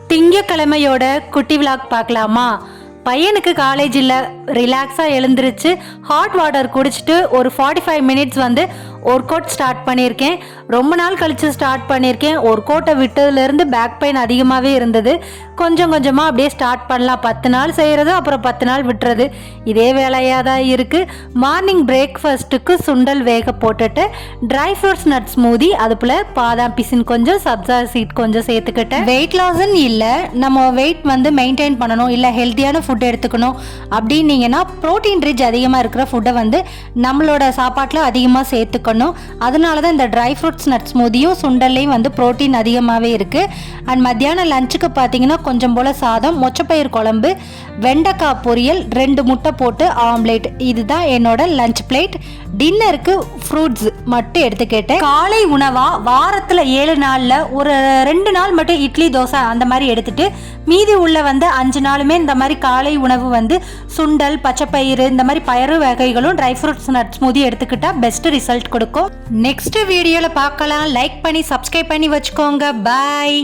திங்கக்கிழமையோட குட்டி விளாக் பார்க்கலாமா? பையனுக்கு காலேஜ் இல்லை, ரிலாக்ஸாக எழுந்திருச்சு ஹாட் வாட்டர் குடிச்சிட்டு ஒரு 45 மினிட்ஸ் ஒர்க் அவுட் ஸ்டார்ட் பண்ணியிருக்கேன். ரொம்ப நாள் கழித்து ஸ்டார்ட் பண்ணியிருக்கேன். ஒர்க் அவுட்டை விட்டதுலேருந்து பேக் பெயின் அதிகமாகவே இருந்தது. கொஞ்சம் கொஞ்சமாக அப்படியே ஸ்டார்ட் பண்ணலாம். 10 நாள் செய்கிறது, அப்புறம் 10 நாள் விட்டுறது, இதே வேலையாக தான் இருக்குது. மார்னிங் பிரேக்ஃபாஸ்ட்டுக்கு சுண்டல் வேக போட்டுட்டு ட்ரை ஃப்ரூட்ஸ் நட் ஸ்மூதி, அது போல் பாதாம் பிசின் கொஞ்சம், சப்ஜா சீட் கொஞ்சம் சேர்த்துக்கிட்டேன். வெயிட் லாஸ்ன்னு இல்லை, நம்ம வெயிட் மெயின்டைன் பண்ணணும், இல்லை ஹெல்த்தியான ஃபுட் எடுத்துக்கணும் அப்படின்னீங்கன்னா ப்ரோட்டீன் ரிச் அதிகமாக இருக்கிற ஃபுட்டை நம்மளோட சாப்பாட்டில் அதிகமாக சேர்த்துக்கணும். அதனால தான் இந்த ட்ரை ஃப்ரூட்ஸ் நட் ஸ்மூதியும் சுண்டல்லையும் ப்ரோட்டீன் அதிகமாகவே இருக்குது. அண்ட் மத்தியானம் லஞ்சுக்கு பார்த்தீங்கன்னா கொஞ்சம் போல் சாதம், மொச்சப்பயிர் குழம்பு, வெண்டைக்காய் பொரியல், 2 முட்டை போட்டு ஆம்லேட். இதுதான் என்னோட லஞ்ச் பிளேட். டின்னருக்கு ஃப்ரூட்ஸ் மட்டும் எடுத்துக்கிட்டேன். காலை உணவாக வாரத்தில் 7 நாளில் ஒரு 2 நாள் மட்டும் இட்லி தோசை அந்த மாதிரி எடுத்துட்டு மீதி உள்ள 5 நாளுமே இந்த மாதிரி காலை உணவு சுண்டல், பச்சைப்பயிறு, இந்த மாதிரி பயறு வகைகளும் ட்ரை ஃப்ரூட்ஸ் நட் ஸ்மூதி எடுத்துக்கிட்டா பெஸ்ட் ரிசல்ட் கொடுக்கும். நெக்ஸ்ட் வீடியோவில் பார்க்கலாம். லைக் பண்ணி சப்ஸ்கிரைப் பண்ணி வச்சுக்கோங்க. பாய்.